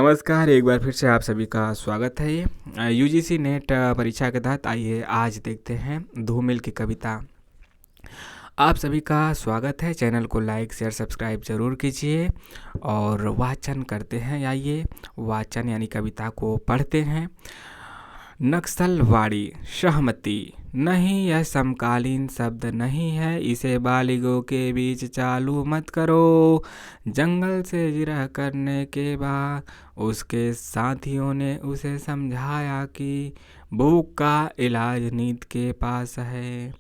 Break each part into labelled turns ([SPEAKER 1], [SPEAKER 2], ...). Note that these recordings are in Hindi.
[SPEAKER 1] नमस्कार, एक बार फिर से आप सभी का स्वागत है। यूजीसी नेट परीक्षा के तहत आइए आज देखते हैं धूमिल की कविता। आप सभी का स्वागत है। चैनल को लाइक शेयर सब्सक्राइब जरूर कीजिए और वाचन करते हैं। आइए वाचन यानी कविता को पढ़ते हैं। नक्सलवाड़ी सहमति नहीं, यह समकालीन शब्द नहीं है, इसे बालिगों के बीच चालू मत करो। जंगल से जिरह करने के बाद उसके साथियों ने उसे समझाया कि भूख का इलाज नींद के पास है,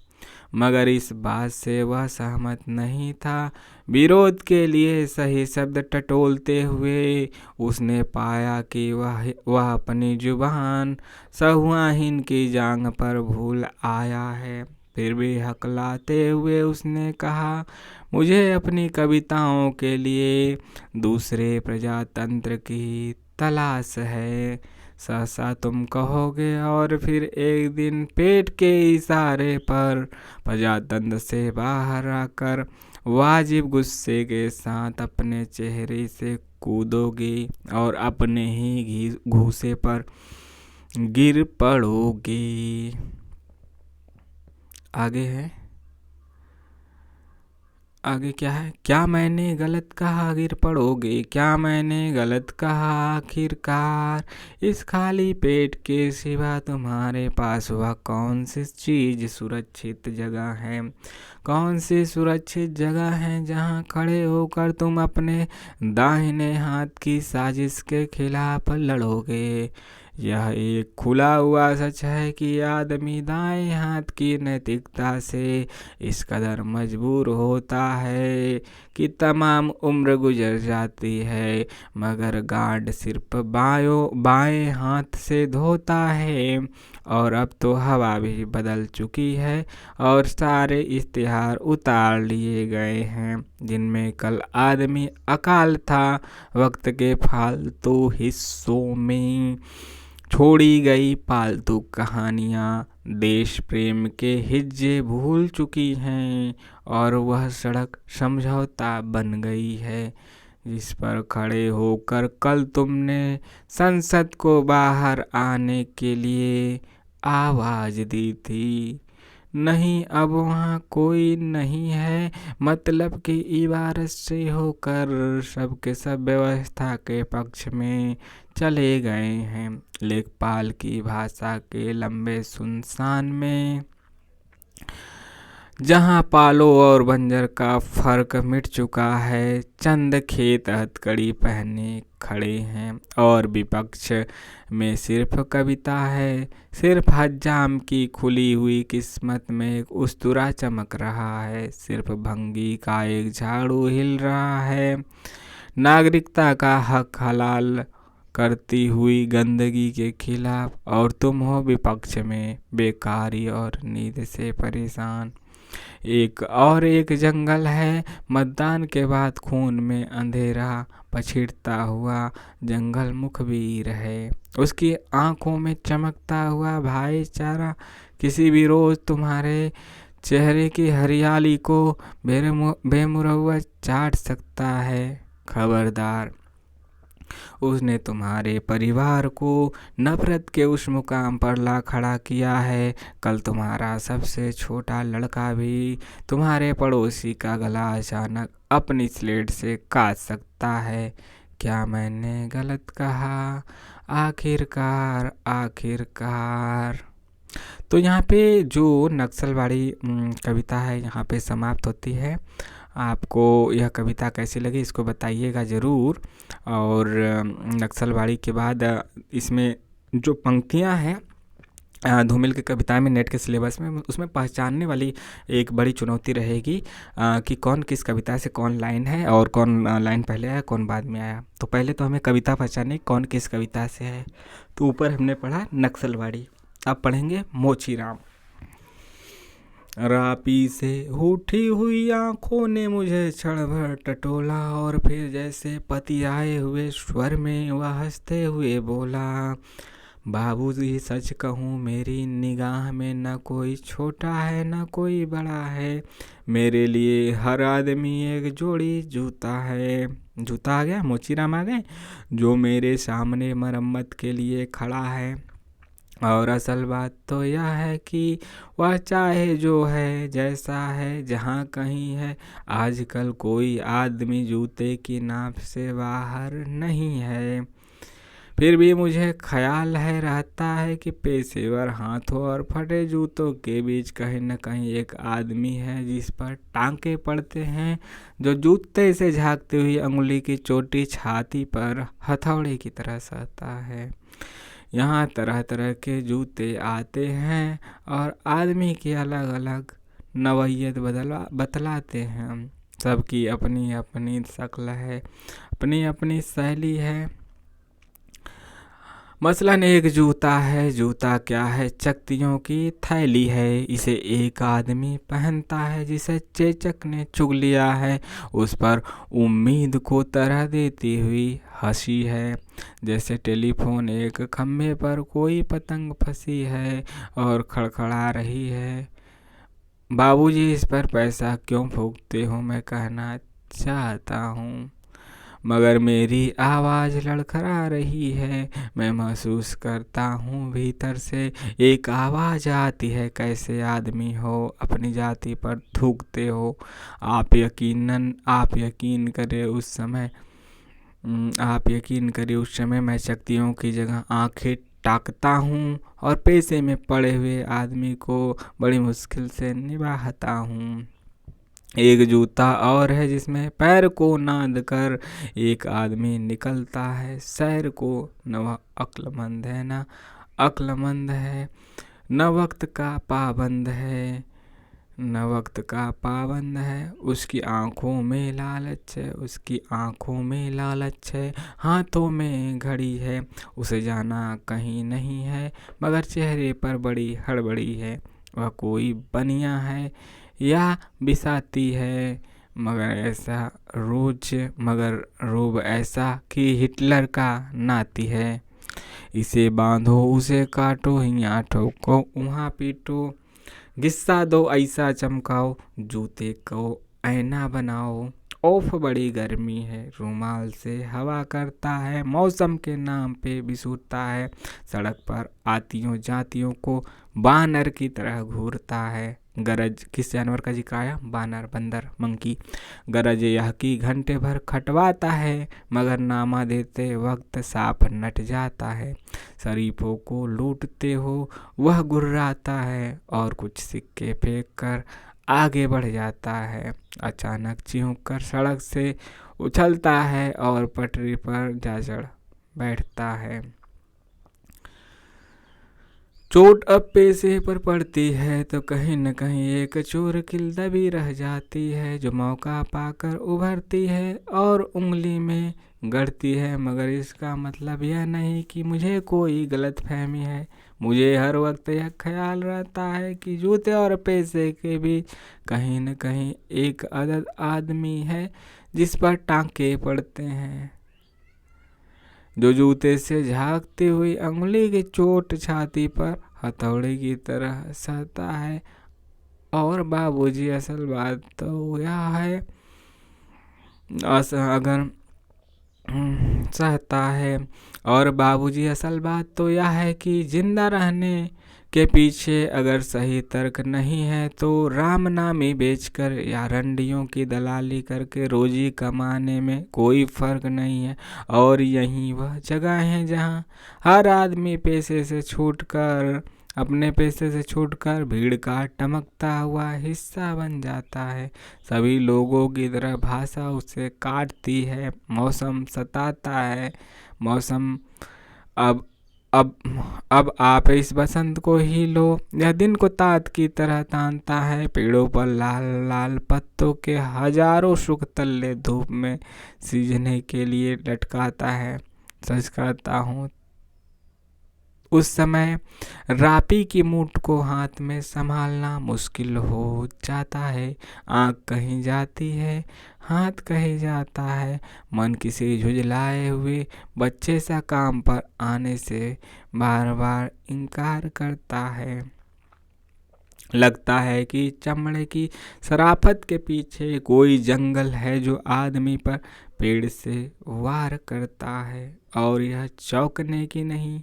[SPEAKER 1] मगर इस बात से वह सहमत नहीं था। विरोध के लिए सही शब्द टटोलते हुए उसने पाया कि वह अपनी जुबान सहुआहीन की जांग पर भूल आया है। फिर भी हकलाते हुए उसने कहा, मुझे अपनी कविताओं के लिए दूसरे प्रजातंत्र की तलाश है। सहसा तुम कहोगे और फिर एक दिन पेट के इशारे पर प्रजातंत्र से बाहर आकर वाजिब गुस्से के साथ अपने चेहरे से कूदोगी और अपने ही घूसे पर गिर पड़ोगी। आगे क्या है? क्या मैंने गलत कहा गिर पड़ोगे, क्या मैंने गलत कहा आखिरकार? इस खाली पेट के सिवा तुम्हारे पास वह कौन सी चीज सुरक्षित जगह है? कौन सी सुरक्षित जगह है जहां खड़े होकर तुम अपने दाहिने हाथ की साजिश के खिलाफ लड़ोगे? यह एक खुला हुआ सच है कि आदमी दाएं हाथ की नैतिकता से इस कदर मजबूर होता है कि तमाम उम्र गुजर जाती है, मगर गार्ड सिर्फ बाएं हाथ से धोता है। और अब तो हवा भी बदल चुकी है और सारे इश्तिहार उतार लिए गए हैं जिनमें कल आदमी अकाल था। वक्त के फालतू हिस्सों में छोड़ी गई पालतू कहानियाँ देश प्रेम के हिज्जे भूल चुकी हैं और वह सड़क समझौता बन गई है जिस पर खड़े होकर कल तुमने संसद को बाहर आने के लिए आवाज दी थी। नहीं, अब वहाँ कोई नहीं है। मतलब की इबारत से होकर सबके सब व्यवस्था के पक्ष में चले गए हैं। लेखपाल की भाषा के लंबे सुनसान में जहाँ पालो और बंजर का फर्क मिट चुका है, चंद खेत हथकड़ी पहने खड़े हैं और विपक्ष में सिर्फ कविता है। सिर्फ हज्जाम की खुली हुई किस्मत में एक उस्तरा चमक रहा है, सिर्फ भंगी का एक झाड़ू हिल रहा है। नागरिकता का हक हलाल करती हुई गंदगी के खिलाफ, और तुम हो विपक्ष में बेकारी और नींद से परेशान। एक जंगल है, मतदान के बाद खून में अंधेरा पछिड़ता हुआ जंगल मुखबिर है। उसकी आंखों में चमकता हुआ भाईचारा किसी भी रोज तुम्हारे चेहरे की हरियाली को बेमुरौवत चाट सकता है। खबरदार, उसने तुम्हारे परिवार को नफरत के उस मुकाम पर ला खड़ा किया है। कल तुम्हारा सबसे छोटा लड़का भी तुम्हारे पड़ोसी का गला अचानक अपनी स्लेट से काट सकता है। क्या मैंने गलत कहा आखिरकार? तो यहाँ पे जो नक्सलवाड़ी कविता है यहाँ पे समाप्त होती है। आपको यह कविता कैसी लगी इसको बताइएगा ज़रूर। और नक्सलवाड़ी के बाद इसमें जो पंक्तियाँ हैं धूमिल की कविता में नेट के सिलेबस में, उसमें पहचानने वाली एक बड़ी चुनौती रहेगी कि कौन किस कविता से कौन लाइन है और कौन लाइन पहले आया कौन बाद में आया। तो पहले तो हमें कविता पहचाननी कौन किस कविता से है। तो ऊपर हमने पढ़ा नक्सलवाड़ी, अब पढ़ेंगे मोचीराम। रापी से उठी हुई आंखों ने मुझे क्षण भर टटोला और फिर जैसे पति आए हुए स्वर में वह हंसते हुए बोला, बाबूजी सच कहूँ मेरी निगाह में न कोई छोटा है न कोई बड़ा है, मेरे लिए हर आदमी एक जोड़ी जूता है। जूता आ गया, मोचीराम आ गए, जो मेरे सामने मरम्मत के लिए खड़ा है। और असल बात तो यह है कि वह चाहे जो है जैसा है जहाँ कहीं है, आजकल कोई आदमी जूते की नाप से बाहर नहीं है। फिर भी मुझे ख्याल है रहता है कि पेशेवर हाथों और फटे जूतों के बीच कहीं न कहीं एक आदमी है जिस पर टांके पड़ते हैं, जो जूते से झांकती हुई अंगुली की चोटी छाती पर हथौड़े की तरह सहता है। यहाँ तरह तरह के जूते आते हैं और आदमी की अलग अलग नवैयत बतलाते हैं। सबकी अपनी अपनी शक्ल है, अपनी अपनी शैली है। मसलन एक जूता है, जूता क्या है, चकतियों की थैली है। इसे एक आदमी पहनता है जिसे चेचक ने चुग लिया है। उस पर उम्मीद को तरह देती हुई हंसी है, जैसे टेलीफोन एक खम्भे पर कोई पतंग फंसी है और खड़खड़ा रही है। बाबूजी, इस पर पैसा क्यों फूकते हो, मैं कहना चाहता हूँ, मगर मेरी आवाज़ लड़खड़ा रही है। मैं महसूस करता हूँ भीतर से एक आवाज़ आती है, कैसे आदमी हो, अपनी जाति पर थूकते हो। आप यकीन करें उस समय मैं शक्तियों की जगह आंखें ताकता हूँ और पैसे में पड़े हुए आदमी को बड़ी मुश्किल से निभाता हूँ। एक जूता और है जिसमें पैर को नाद कर एक आदमी निकलता है सैर को। न वह अक्लमंद है न अक्लमंद है, न वक्त का पाबंद है, न वक्त का पाबंद है। उसकी आंखों में लालच है, उसकी आंखों में लालच है, हाथों में घड़ी है। उसे जाना कहीं नहीं है, मगर चेहरे पर बड़ी हड़बड़ी है। वह कोई बनिया है या बिसाती है, मगर रोब ऐसा कि हिटलर का नाती है। इसे बांधो, उसे काटो, यहाँ ठोको, वहाँ पीटो, गिस्सा दो, ऐसा चमकाओ, जूते को ऐना बनाओ। ओफ, बड़ी गर्मी है, रुमाल से हवा करता है, मौसम के नाम पे बिसूरता है। सड़क पर आतियों जातियों को बानर की तरह घूरता है। गरज किस जानवर का जिक्र आया? बानर, बंदर, मंकी। गरज यह कि घंटे भर खटवाता है, मगर नामा देते वक्त साफ नट जाता है। शरीफों को लूटते हो वह गुर्राता है और कुछ सिक्के फेंक कर आगे बढ़ जाता है। अचानक चिढ़ कर सड़क से उछलता है और पटरी पर जा चढ़ बैठता है। चोट अब पैसे पर पड़ती है तो कहीं न कहीं एक चोर किल दबी रह जाती है, जो मौका पाकर उभरती है और उंगली में गड़ती है। मगर इसका मतलब यह नहीं कि मुझे कोई गलतफहमी है। मुझे हर वक्त यह ख्याल रहता है कि जूते और पैसे के बीच कहीं न कहीं एक अदद आदमी है जिस पर टांके पड़ते हैं, जो जूते से झांकती हुई अंगुली की चोट छाती पर हथौड़े की तरह सहता है। और बाबूजी, असल बात तो यह है, अगर सहता है, और बाबूजी असल बात तो यह है कि जिंदा रहने के पीछे अगर सही तर्क नहीं है तो राम नामी बेचकर या रंडियों की दलाली करके रोजी कमाने में कोई फर्क नहीं है। और यही वह जगह है जहां हर आदमी अपने पैसे से छूटकर भीड़ का टमकता हुआ हिस्सा बन जाता है। सभी लोगों की तरह भाषा उसे काटती है, मौसम सताता है। मौसम अब अब अब आप इस बसंत को ही लो, यह दिन को तात की तरह तानता है। पेड़ों पर लाल लाल पत्तों के हजारों सुख तल्ले धूप में सींचने के लिए लटकाता है। सच कहता हूँ, उस समय रापी की मूठ को हाथ में संभालना मुश्किल हो जाता है। आँख कहीं जाती है, हाथ कहीं जाता है, मन किसी झुझलाए हुए बच्चे सा काम पर आने से बार बार इनकार करता है। लगता है कि चमड़े की शराफत के पीछे कोई जंगल है जो आदमी पर पेड़ से वार करता है। और यह चौंकने की नहीं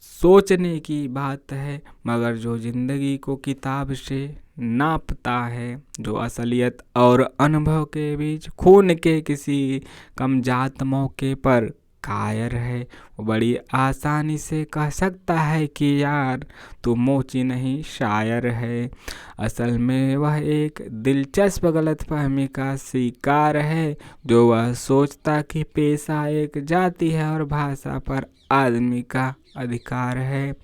[SPEAKER 1] सोचने की बात है, मगर जो जिंदगी को किताब से नापता है, जो असलियत और अनुभव के बीच खून के किसी कम जात मौके पर कायर है, वो बड़ी आसानी से कह सकता है कि यार तू मोची नहीं शायर है। असल में वह एक दिलचस्प गलतफहमी का शिकार है, जो वह सोचता कि पेशा एक जाति है और भाषा पर आदमी का अधिकार है।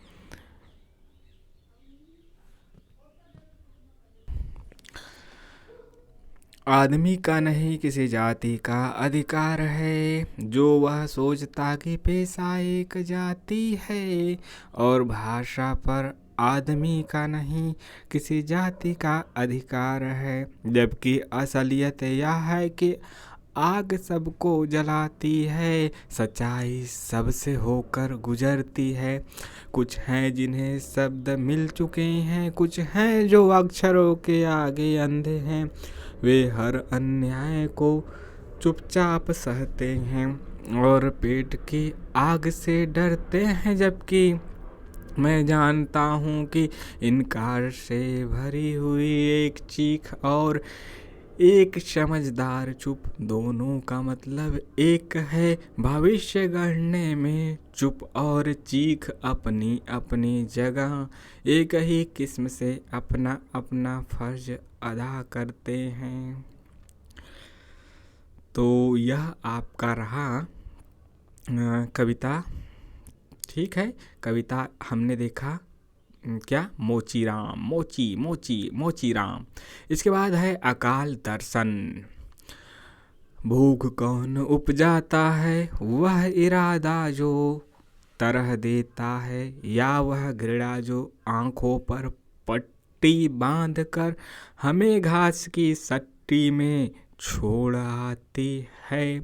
[SPEAKER 1] आदमी का नहीं किसी जाति का अधिकार है, जो वह सोचता कि पेशा एक जाति है और भाषा पर आदमी का नहीं किसी जाति का अधिकार है। जबकि असलियत यह है कि आग सबको जलाती है, सच्चाई सबसे होकर गुजरती है। कुछ हैं जिन्हें शब्द मिल चुके हैं, कुछ हैं जो अक्षरों के आगे अंधे हैं। वे हर अन्याय को चुपचाप सहते हैं और पेट की आग से डरते हैं, जबकि मैं जानता हूँ कि इनकार से भरी हुई एक चीख और एक समझदार चुप, दोनों का मतलब एक है। भविष्य गढ़ने में चुप और चीख अपनी अपनी जगह एक ही किस्म से अपना अपना फर्ज अदा करते हैं। तो यह आपका रहा कविता। ठीक है, कविता हमने देखा क्या, मोची राम, मोची मोची मोची राम। इसके बाद है अकाल दर्शन। भूख कौन उपजाता है, वह इरादा जो तरह देता है, या वह घृणा जो आंखों पर पट्टी बांध कर हमें घास की सट्टी में छोड़ आती है।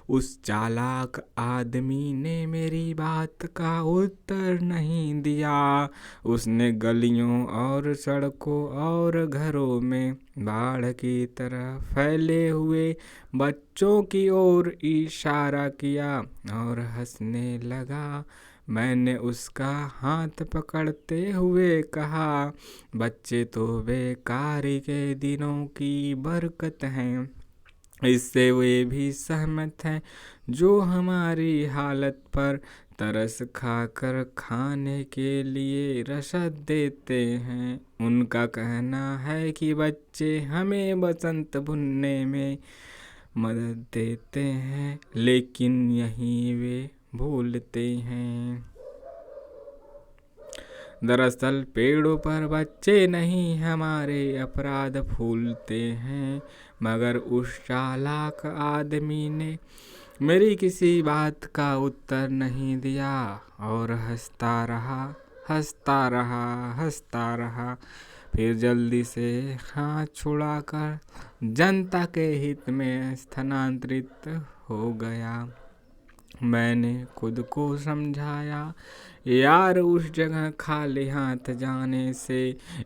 [SPEAKER 1] उस चालाक आदमी ने मेरी बात का उत्तर नहीं दिया। उसने गलियों और सड़कों और घरों में बाढ़ की तरह फैले हुए बच्चों की ओर इशारा किया और हंसने लगा। मैंने उसका हाथ पकड़ते हुए कहा, बच्चे तो बेकारी के दिनों की बरकत हैं। इससे वे भी सहमत हैं जो हमारी हालत पर तरस खाकर खाने के लिए रसद देते हैं। उनका कहना है कि बच्चे हमें बसंत बुनने में मदद देते हैं, लेकिन यही वे भूलते हैं। दरअसल पेड़ों पर बच्चे नहीं हमारे अपराध फूलते हैं। मगर उस चालाक आदमी ने मेरी किसी बात का उत्तर नहीं दिया और हंसता रहा, हंसता रहा, हंसता रहा। फिर जल्दी से हाथ छुड़ाकर जनता के हित में स्थानांतरित हो गया। मैंने खुद को समझाया, यार उस जगह खाली हाथ जाने से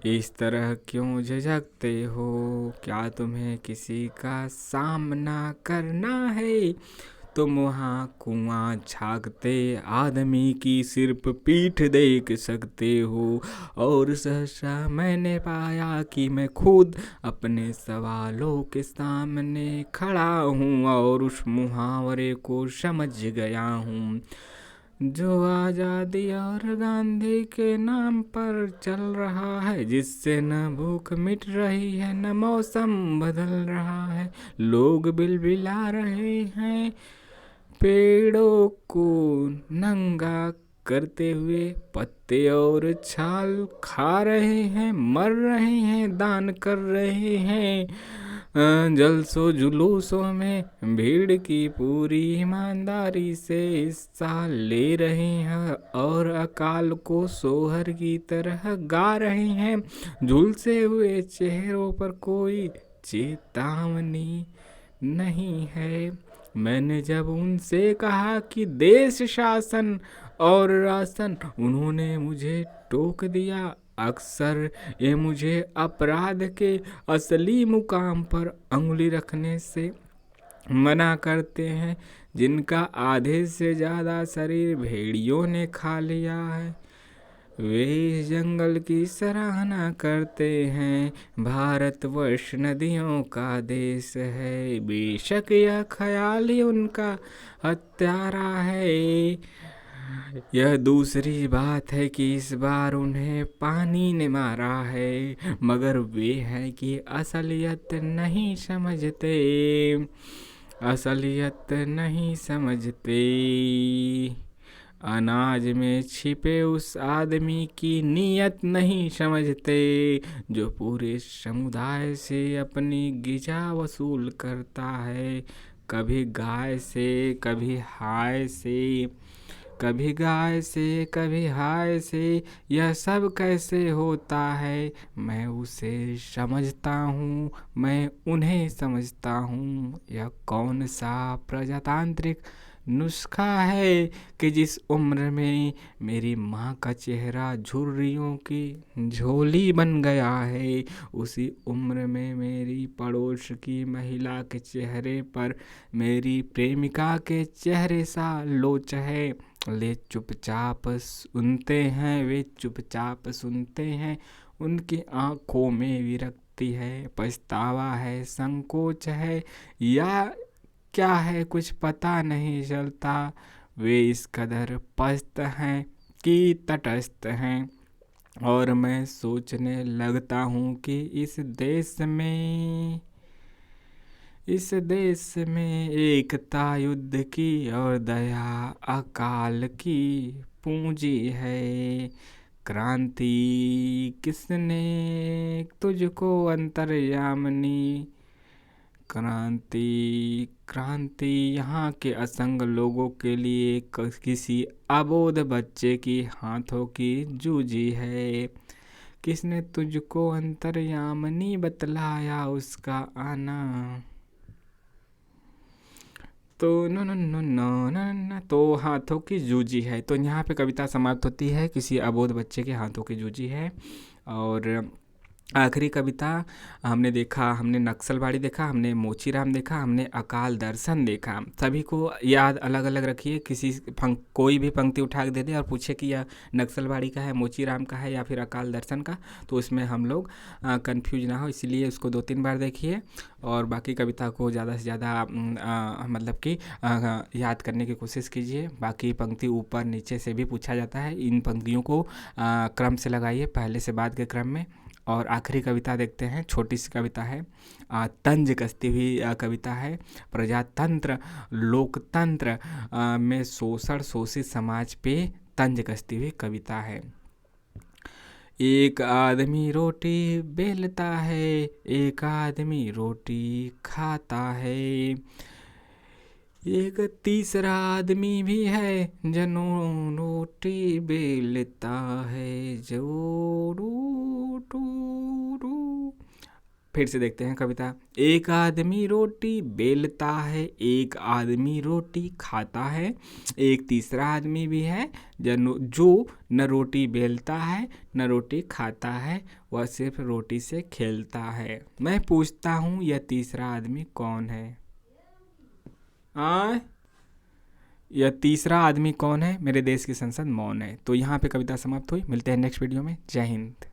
[SPEAKER 1] इस तरह क्यों झिझकते हो? क्या तुम्हें किसी का सामना करना है? तुम वहाँ कुआं झाँकते आदमी की सिर्फ पीठ देख सकते हो। और सहसा मैंने पाया कि मैं खुद अपने सवालों के सामने खड़ा हूँ और उस मुहावरे को समझ गया हूँ जो आज़ादी और गांधी के नाम पर चल रहा है, जिससे न भूख मिट रही है न मौसम बदल रहा है। लोग बिलबिला रहे हैं, पेड़ों को नंगा करते हुए पत्ते और छाल खा रहे हैं, मर रहे हैं, दान कर रहे हैं। जलसों जुलूसों में भीड़ की पूरी ईमानदारी से हिस्सा ले रहे हैं और अकाल को सोहर की तरह गा रहे हैं। झुलसे हुए चेहरों पर कोई चेतावनी नहीं है। मैंने जब उनसे कहा कि देश शासन और राशन, उन्होंने मुझे टोक दिया। अक्सर ये मुझे अपराध के असली मुकाम पर अंगुली रखने से मना करते हैं, जिनका आधे से ज़्यादा शरीर भेड़ियों ने खा लिया है, वे इस जंगल की सराहना करते हैं। भारतवर्ष नदियों का देश है, बेशक यह ख्याल ही उनका हत्यारा है। यह दूसरी बात है कि इस बार उन्हें पानी ने मारा है, मगर वे हैं कि असलियत नहीं समझते, असलियत नहीं समझते। अनाज में छिपे उस आदमी की नीयत नहीं समझते, जो पूरे समुदाय से अपनी गिजा वसूल करता है। कभी गाय से, कभी हाय से, कभी गाय से, कभी हाय से, यह सब कैसे होता है? मैं उसे समझता हूँ, मैं उन्हें समझता हूँ। यह कौन सा प्रजातांत्रिक नुस्खा है कि जिस उम्र में मेरी माँ का चेहरा झुर्रियों की झोली बन गया है, उसी उम्र में मेरी पड़ोस की महिला के चेहरे पर मेरी प्रेमिका के चेहरे सा लोच है। ले चुपचाप सुनते हैं, वे चुपचाप सुनते हैं। उनकी आंखों में विरक्ति है, पछतावा है, संकोच है, या क्या है कुछ पता नहीं चलता। वे इस कदर पस्त हैं कि तटस्थ हैं, और मैं सोचने लगता हूँ कि इस देश में एकता युद्ध की और दया अकाल की पूंजी है। क्रांति किसने तुझको अंतर्यामिनी, क्रांति क्रांति यहाँ के असंग लोगों के लिए किसी अबोध बच्चे की हाथों की जूझी है। किसने तुझको अंतर्यामिनी बतलाया उसका आना? तो no no no no no no, तो हाथों की जूझी है। तो यहाँ पे कविता समाप्त होती है, किसी अबोध बच्चे के हाथों की जूझी है। और आखिरी कविता हमने देखा, हमने नक्सलबाड़ी देखा, हमने मोचीराम देखा, हमने अकाल दर्शन देखा। सभी को याद अलग अलग रखिए, कोई भी पंक्ति उठा के दे दे और पूछे कि यह नक्सलबाड़ी का है, मोचीराम का है या फिर अकाल दर्शन का, तो उसमें हम लोग कंफ्यूज ना हो, इसलिए उसको 2-3 बार देखिए। और बाकी कविता को ज़्यादा से ज़्यादा मतलब कि याद करने की कोशिश कीजिए। बाकी पंक्ति ऊपर नीचे से भी पूछा जाता है, इन पंक्तियों को क्रम से लगाइए, पहले से बाद के क्रम में। और आखिरी कविता देखते हैं, छोटी सी कविता है, तंज कसती हुई कविता है। प्रजातंत्र लोकतंत्र में शोषण शोषित समाज पे तंज कसती हुई कविता है। एक आदमी रोटी बेलता है, एक आदमी रोटी खाता है, एक तीसरा आदमी भी है जनो रोटी बेलता है, जो रू टू रू। फिर से देखते हैं कविता। एक आदमी रोटी बेलता है, एक आदमी रोटी खाता है, एक तीसरा आदमी भी है जो न रोटी बेलता है न रोटी खाता है, वह सिर्फ रोटी से खेलता है। मैं पूछता हूँ, यह तीसरा आदमी कौन है? यह तीसरा आदमी कौन है? मेरे देश की संसद मौन है। तो यहाँ पे कविता समाप्त हुई। मिलते हैं नेक्स्ट वीडियो में। जय हिंद।